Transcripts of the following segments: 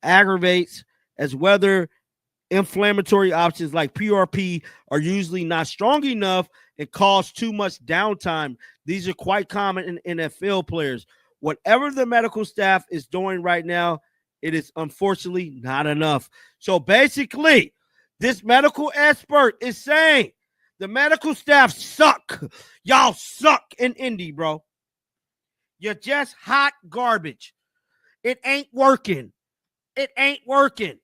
aggravates as whether inflammatory options like PRP are usually not strong enough and cause too much downtime. These are quite common in NFL players. Whatever the medical staff is doing right now, it is unfortunately not enough. So basically, this medical expert is saying the medical staff suck. Y'all suck in Indy, bro. You're just hot garbage. It ain't working. It ain't working.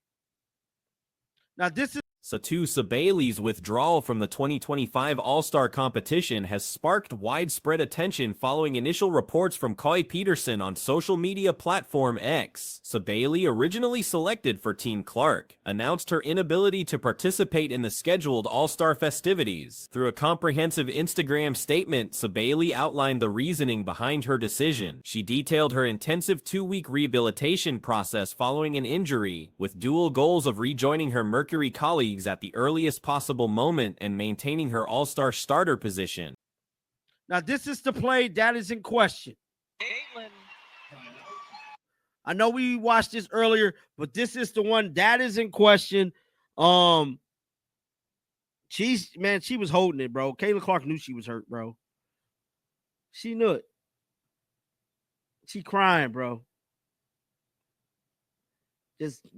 Now, this is Satou Sabali's withdrawal from the 2025 All-Star competition has sparked widespread attention following initial reports from Coy Peterson on social media platform X. Sabali, originally selected for Team Clark, announced her inability to participate in the scheduled All-Star festivities. Through a comprehensive Instagram statement, Sabali outlined the reasoning behind her decision. She detailed her intensive 2-week rehabilitation process following an injury, with dual goals of rejoining her Mercury colleagues at the earliest possible moment and maintaining her all-star starter position. Now, this is the play that is in question. I know we watched this earlier, but this is the one that is in question. She was holding it, bro. Caitlin Clark knew she was hurt, bro. She knew it. She crying, bro.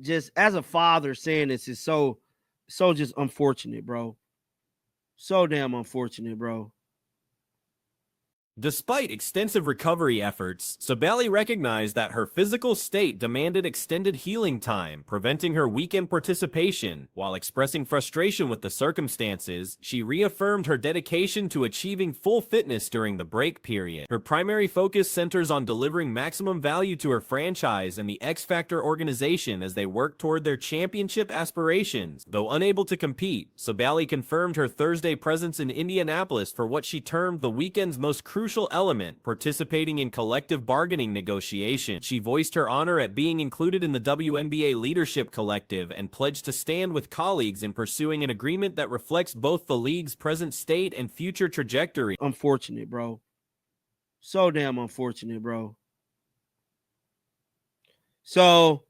Just as a father saying this is so just unfortunate, bro. So damn unfortunate, bro. Despite extensive recovery efforts, Sabali recognized that her physical state demanded extended healing time, preventing her weekend participation. While expressing frustration with the circumstances, she reaffirmed her dedication to achieving full fitness during the break period. Her primary focus centers on delivering maximum value to her franchise and the X Factor organization as they work toward their championship aspirations. Though unable to compete, Sabali confirmed her Thursday presence in Indianapolis for what she termed the weekend's most crucial element, participating in collective bargaining negotiations. She voiced her honor at being included in the WNBA Leadership Collective and pledged to stand with colleagues in pursuing an agreement that reflects both the league's present state and future trajectory. Unfortunate, bro. So damn unfortunate, bro. So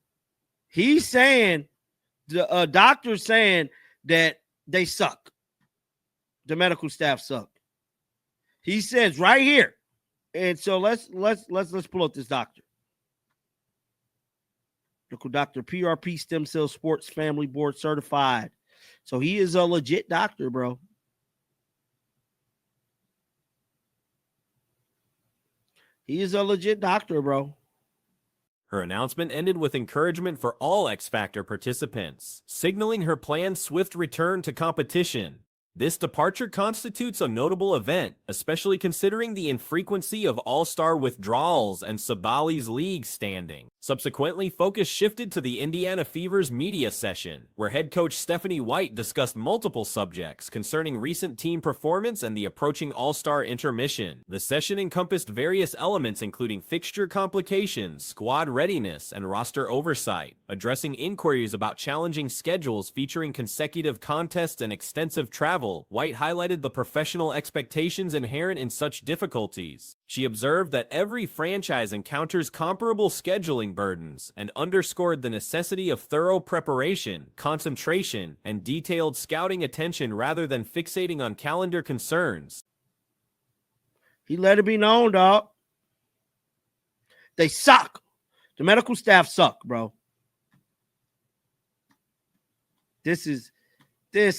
he's saying, the doctor's saying that they suck. The medical staff suck. He says right here. And so let's pull up this doctor. Medical doctor, PRP Stem Cell Sports Family Board certified. So he is a legit doctor, bro. He is a legit doctor, bro. Her announcement ended with encouragement for all X Factor participants, signaling her planned swift return to competition. This departure constitutes a notable event, especially considering the infrequency of all-star withdrawals and Sabali's league standing. Subsequently, focus shifted to the Indiana Fever's media session, where head coach Stephanie White discussed multiple subjects concerning recent team performance and the approaching all-star intermission. The session encompassed various elements including fixture complications, squad readiness, and roster oversight, addressing inquiries about challenging schedules featuring consecutive contests and extensive travel. White highlighted the professional expectations inherent in such difficulties. She observed that every franchise encounters comparable scheduling burdens and underscored the necessity of thorough preparation, concentration, and detailed scouting attention rather than fixating on calendar concerns. He let it be known, dog. They suck. The medical staff suck, bro. This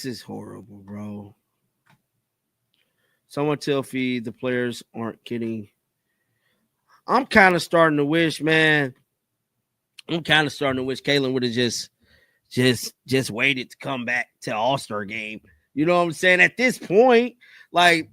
is horrible, bro. Someone tell Feed the players aren't kidding. I'm kind of starting to wish, man. Caitlin would have just waited to come back to All-Star game. You know what I'm saying? At this point, like,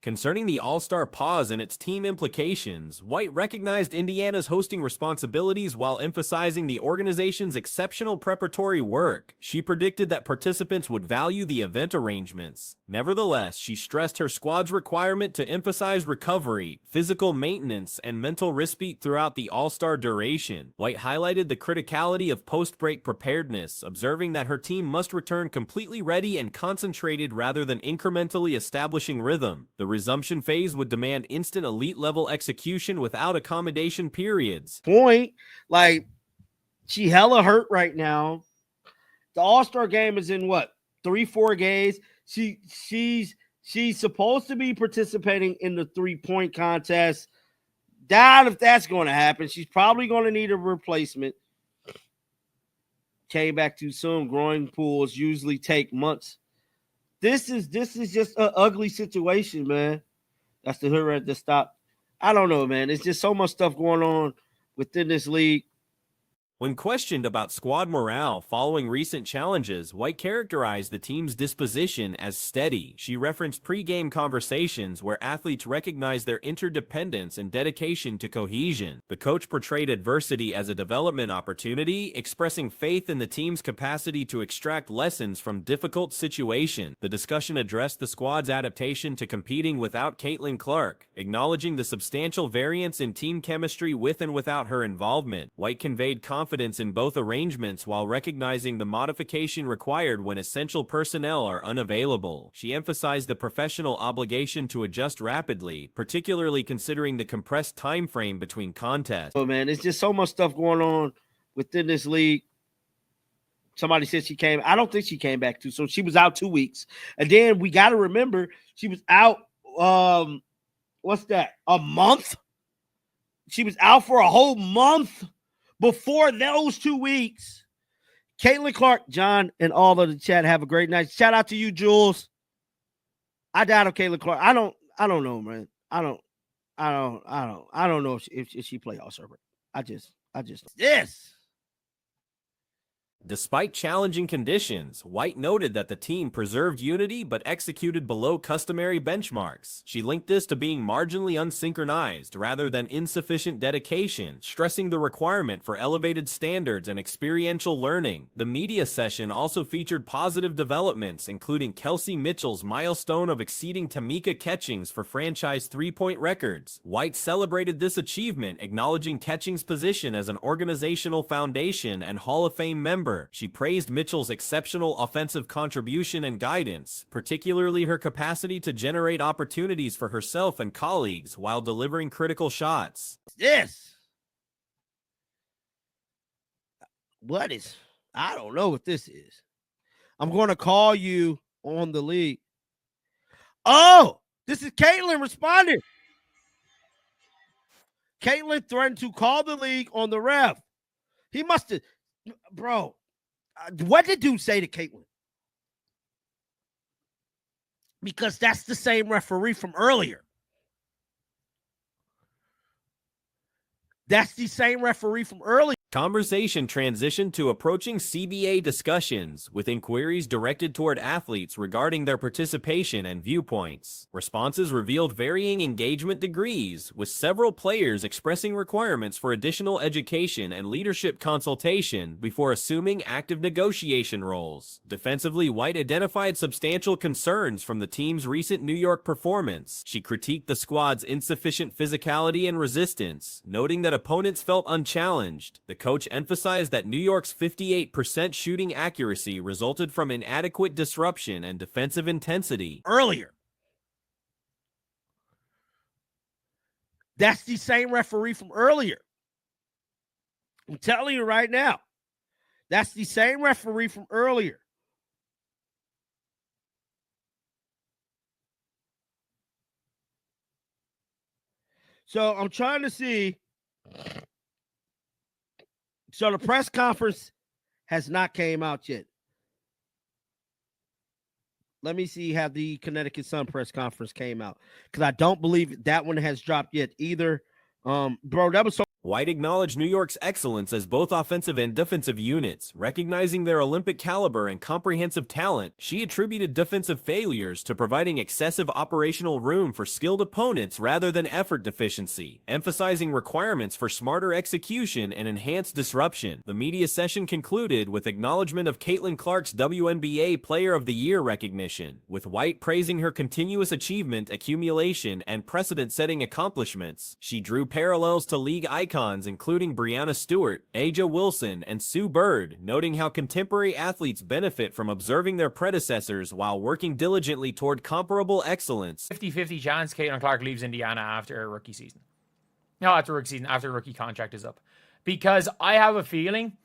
concerning the All-Star pause and its team implications, White recognized Indiana's hosting responsibilities while emphasizing the organization's exceptional preparatory work. She predicted that participants would value the event arrangements. Nevertheless, she stressed her squad's requirement to emphasize recovery, physical maintenance, and mental respite throughout the All-Star duration. White highlighted the criticality of post-break preparedness, observing that her team must return completely ready and concentrated rather than incrementally establishing rhythm. The resumption phase would demand instant elite level execution without accommodation periods. Point, like, She hella hurt right now. The All-Star game is in what? 3-4 days. She's supposed to be participating in the 3-point contest. Doubt if that's going to happen. She's probably going to need a replacement. Came back too soon. Growing pools usually take months. This is just an ugly situation, man. That's the hood at the stop. I don't know, man. There's just so much stuff going on within this league. When questioned about squad morale following recent challenges, White characterized the team's disposition as steady. She referenced pre-game conversations where athletes recognized their interdependence and dedication to cohesion. The coach portrayed adversity as a development opportunity, expressing faith in the team's capacity to extract lessons from difficult situations. The discussion addressed the squad's adaptation to competing without Caitlin Clark, acknowledging the substantial variance in team chemistry with and without her involvement. White conveyed confidence in both arrangements while recognizing the modification required when essential personnel are unavailable. She emphasized the professional obligation to adjust rapidly, particularly considering the compressed time frame between contests. Oh man, there's just so much stuff going on within this league. Somebody said she came. I don't think she came back too soon. She was out 2 weeks. And then we got to remember she was out, what's that, a month? She was out for a whole month. Before those 2 weeks, Caitlin Clark, John, and all of the chat, have a great night. Shout out to you, Jules. I doubt of Caitlin Clark. I don't know, man. I don't know if she play All-Star break. I just yes. Despite challenging conditions, White noted that the team preserved unity but executed below customary benchmarks. She linked this to being marginally unsynchronized rather than insufficient dedication, stressing the requirement for elevated standards and experiential learning. The media session also featured positive developments, including Kelsey Mitchell's milestone of exceeding Tamika Catchings for franchise three-point records. White celebrated this achievement, acknowledging Catchings' position as an organizational foundation and Hall of Fame member. She praised Mitchell's exceptional offensive contribution and guidance, particularly her capacity to generate opportunities for herself and colleagues while delivering critical shots. Yes. I don't know what this is. I'm going to call you on the league. Oh, this is Caitlin responding. Caitlin threatened to call the league on the ref. He must have, bro. What did dude say to Caitlin? Because that's the same referee from earlier. That's the same referee from earlier. Conversation transitioned to approaching CBA discussions, with inquiries directed toward athletes regarding their participation and viewpoints. Responses revealed varying engagement degrees, with several players expressing requirements for additional education and leadership consultation before assuming active negotiation roles. Defensively, White identified substantial concerns from the team's recent New York performance. She critiqued the squad's insufficient physicality and resistance, noting that opponents felt unchallenged. The coach emphasized that New York's 58% shooting accuracy resulted from inadequate disruption and defensive intensity. Earlier. That's the same referee from earlier. I'm telling you right now. That's the same referee from earlier. So I'm trying to see. So the press conference has not came out yet. Let me see how the Connecticut Sun press conference came out, because I don't believe that one has dropped yet either. Bro, that was so. White acknowledged New York's excellence as both offensive and defensive units, recognizing their Olympic caliber and comprehensive talent. She attributed defensive failures to providing excessive operational room for skilled opponents rather than effort deficiency, emphasizing requirements for smarter execution and enhanced disruption. The media session concluded with acknowledgement of Caitlin Clark's WNBA Player of the Year recognition, with White praising her continuous achievement, accumulation, and precedent-setting accomplishments. She drew parallels to league icons including Brianna Stewart, Aja Wilson, and Sue Bird, noting how contemporary athletes benefit from observing their predecessors while working diligently toward comparable excellence. 50-50 chance Caitlin Clark leaves Indiana after a rookie season. No, after rookie season, after rookie contract is up. Because I have a feeling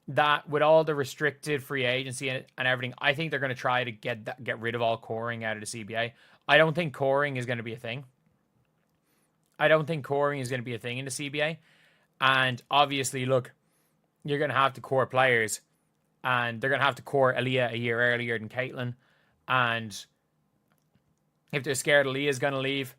that with all the restricted free agency and everything, I think they're going to try to get rid of all coring out of the CBA. I don't think coring is going to be a thing. I don't think coring is going to be a thing in the CBA. And obviously, look, you're going to have to core players, and they're going to have to core Aaliyah a year earlier than Caitlin. And if they're scared Aaliyah's going to leave.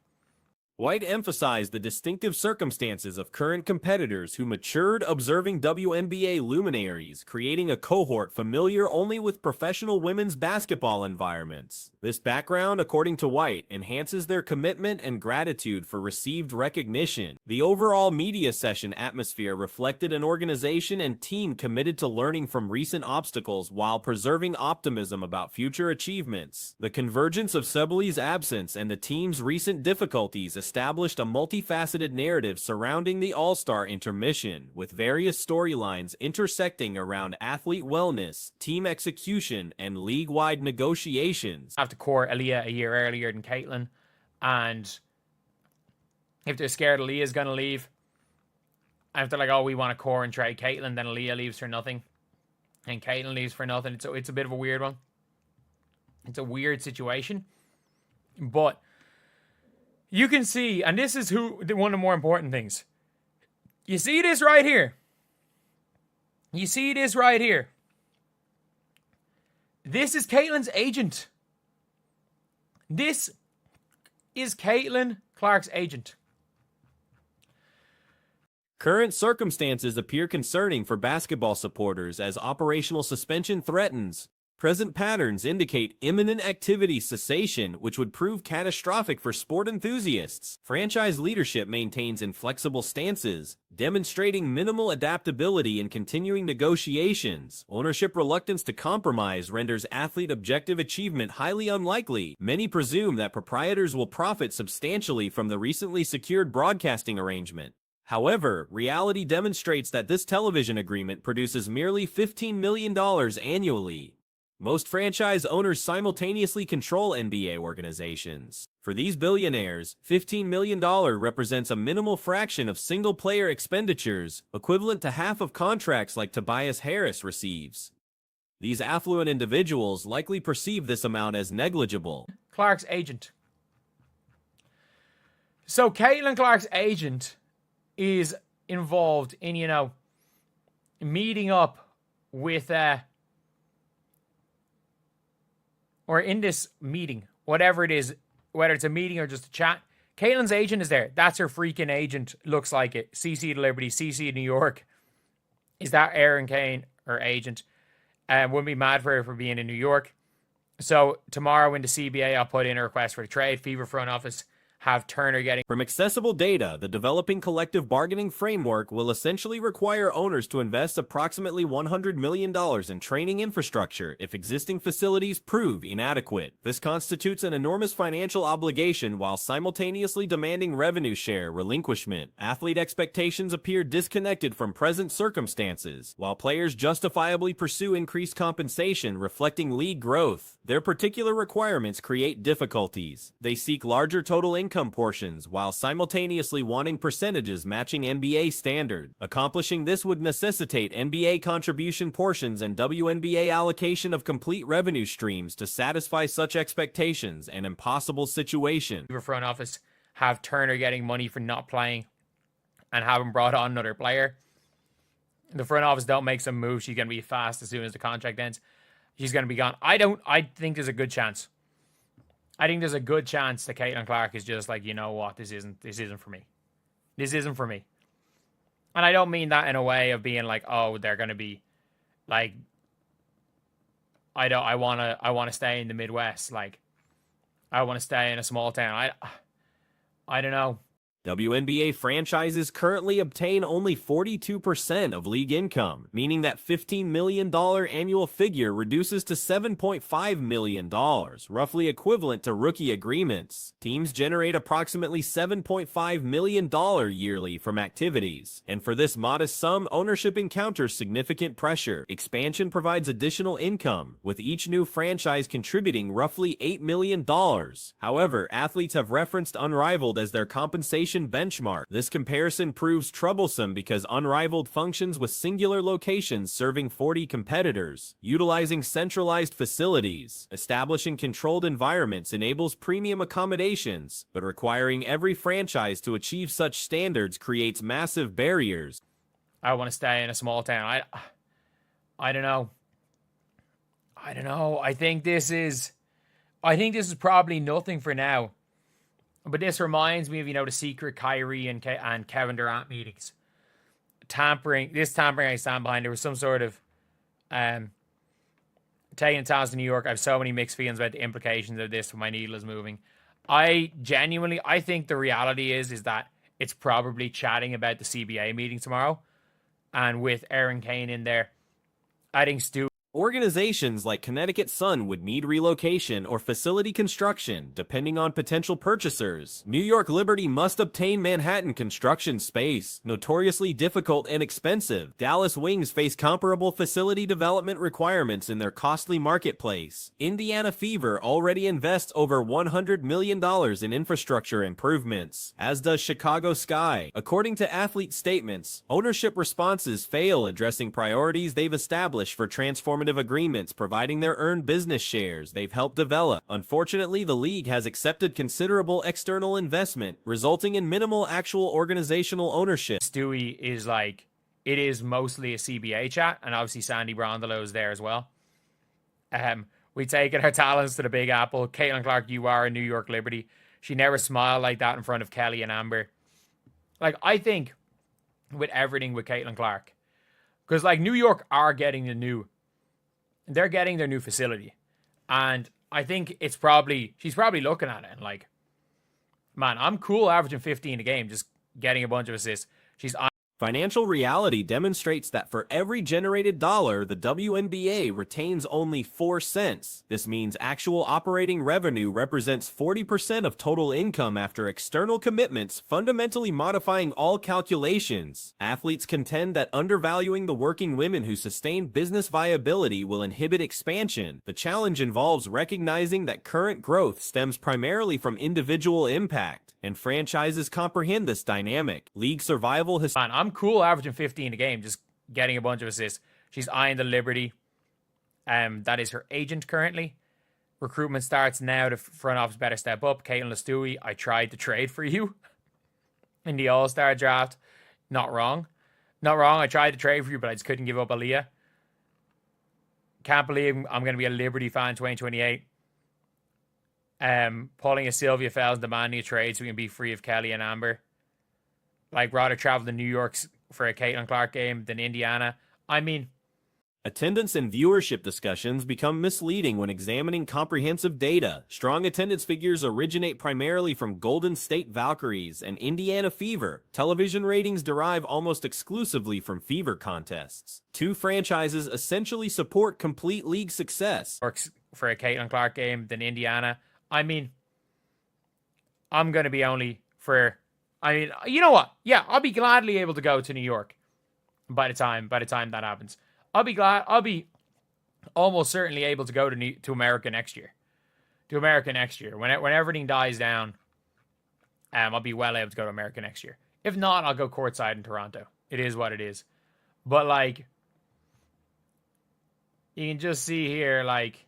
White emphasized the distinctive circumstances of current competitors who matured observing WNBA luminaries, creating a cohort familiar only with professional women's basketball environments. This background, according to White, enhances their commitment and gratitude for received recognition. The overall media session atmosphere reflected an organization and team committed to learning from recent obstacles while preserving optimism about future achievements. The convergence of Sibley's absence and the team's recent difficulties established a multifaceted narrative surrounding the All-Star intermission, with various storylines intersecting around athlete wellness, team execution, and league-wide negotiations. Have to core Aaliyah a year earlier than Caitlin, and if they're scared Aaliyah's going to leave, and if they're like, oh, we want to core and trade Caitlin, then Aaliyah leaves for nothing, and Caitlin leaves for nothing. It's a bit of a weird one. It's a weird situation, but you can see, and this is one of the more important things. You see this right here. You see this right here. This is Caitlin's agent. This is Caitlin Clark's agent. Current circumstances appear concerning for basketball supporters as operational suspension threatens. Present patterns indicate imminent activity cessation, which would prove catastrophic for sport enthusiasts. Franchise leadership maintains inflexible stances, demonstrating minimal adaptability in continuing negotiations. Ownership reluctance to compromise renders athlete objective achievement highly unlikely. Many presume that proprietors will profit substantially from the recently secured broadcasting arrangement. However, reality demonstrates that this television agreement produces merely $15 million annually. Most franchise owners simultaneously control NBA organizations. For these billionaires, $15 million represents a minimal fraction of single-player expenditures, equivalent to half of contracts like Tobias Harris receives. These affluent individuals likely perceive this amount as negligible. Clark's agent. So Caitlin Clark's agent is involved in, meeting up with or in this meeting, whatever it is, whether it's a meeting or just a chat, Caitlin's agent is there. That's her freaking agent. Looks like it. CC to Liberty, CC to New York. Is that Erin Kane, her agent? Wouldn't be mad for her for being in New York. So tomorrow in the CBA, I'll put in a request for the trade. Fever front office. Have Turner getting... From accessible data, the developing collective bargaining framework will essentially require owners to invest approximately $100 million in training infrastructure if existing facilities prove inadequate. This constitutes an enormous financial obligation while simultaneously demanding revenue share relinquishment. Athlete expectations appear disconnected from present circumstances, while players justifiably pursue increased compensation reflecting league growth. Their particular requirements create difficulties. They seek larger total income portions while simultaneously wanting percentages matching NBA standard. Accomplishing this would necessitate NBA contribution portions and WNBA allocation of complete revenue streams to satisfy such expectations, an impossible situation. Front office have Turner getting money for not playing and having brought on another player. The front office don't make some moves. She's going to be fast as soon as the contract ends. She's going to be gone. I think there's a good chance. I think there's a good chance that Caitlin Clark is just like, you know what, this isn't for me. This isn't for me. And I don't mean that in a way of being like, oh, they're going to be like, I want to stay in the Midwest. Like, I want to stay in a small town. I don't know. WNBA franchises currently obtain only 42% of league income, meaning that $15 million annual figure reduces to $7.5 million, roughly equivalent to rookie agreements. Teams generate approximately $7.5 million yearly from activities, and for this modest sum, ownership encounters significant pressure. Expansion provides additional income, with each new franchise contributing roughly $8 million. However, athletes have referenced unrivaled as their compensation location benchmark. This comparison proves troublesome because unrivaled functions with singular locations serving 40 competitors, utilizing centralized facilities, establishing controlled environments enables premium accommodations, but requiring every franchise to achieve such standards creates massive barriers. I want to stay in a small town. I don't know. I think this is probably nothing for now. But this reminds me of, the secret Kyrie and Kevin Durant meetings. Tampering I stand behind. There was some sort of taking talents to New York. I have so many mixed feelings about the implications of this when my needle is moving. I think the reality is that it's probably chatting about the CBA meeting tomorrow. And with Aaron Kane in there, I think Organizations like Connecticut Sun would need relocation or facility construction, depending on potential purchasers. New York Liberty must obtain Manhattan construction space, notoriously difficult and expensive. Dallas Wings face comparable facility development requirements in their costly marketplace. Indiana Fever already invests over $100 million in infrastructure improvements, as does Chicago Sky. According to athlete statements, ownership responses fail addressing priorities they've established for transformative agreements providing their earned business shares they've helped develop. Unfortunately, the league has accepted considerable external investment, resulting in minimal actual organizational ownership. Stewie is like, it is mostly a CBA chat, and obviously Sandy Brondolo is there as well. We taken our talents to the Big Apple. Caitlin Clark, you are a New York Liberty. She never smiled like that in front of Kelly and Amber. Like, I think with everything with Caitlin Clark, because like New York are getting they're getting their new facility. And I think she's probably looking at it and like, man, I'm cool averaging 15 a game, just getting a bunch of assists. Financial reality demonstrates that for every generated dollar, the WNBA retains only 4 cents. This means actual operating revenue represents 40% of total income after external commitments, fundamentally modifying all calculations. Athletes contend that undervaluing the working women who sustain business viability will inhibit expansion. The challenge involves recognizing that current growth stems primarily from individual impact, and franchises comprehend this dynamic. League survival has... I'm cool averaging 15 a game, just getting a bunch of assists. She's eyeing the Liberty. That is her agent currently. Recruitment starts now. The front office better step up. Caitlin Stewie, I tried to trade for you in the All-Star draft. Not wrong. I tried to trade for you, but I just couldn't give up Aaliyah. Can't believe I'm going to be a Liberty fan in 2028. Pulling a Sylvia Fells, demanding a trade so we can be free of Kelly and Amber. Like, rather travel to New York for a Caitlin Clark game than Indiana. I mean, attendance and viewership discussions become misleading when examining comprehensive data. Strong attendance figures originate primarily from Golden State Valkyries and Indiana Fever. Television ratings derive almost exclusively from Fever contests. Two franchises essentially support complete league success. Works for a Caitlin Clark game than Indiana. I mean, I'm going to be only for... I mean, you know what? Yeah, I'll be gladly able to go to New York by the time that happens. I'll be almost certainly able to go to America next year. When everything dies down, I'll be well able to go to America next year. If not, I'll go courtside in Toronto. It is what it is. But like, you can just see here, like,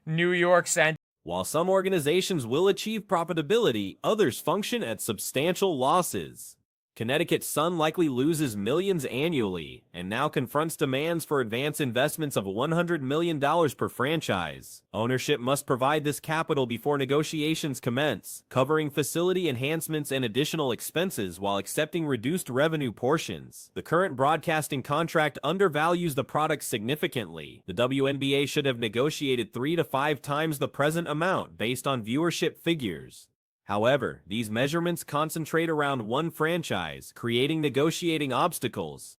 New York Center. While some organizations will achieve profitability, others function at substantial losses. Connecticut Sun likely loses millions annually, and now confronts demands for advance investments of $100 million per franchise. Ownership must provide this capital before negotiations commence, covering facility enhancements and additional expenses while accepting reduced revenue portions. The current broadcasting contract undervalues the product significantly. The WNBA should have negotiated 3 to 5 times the present amount based on viewership figures. However, these measurements concentrate around one franchise, creating negotiating obstacles.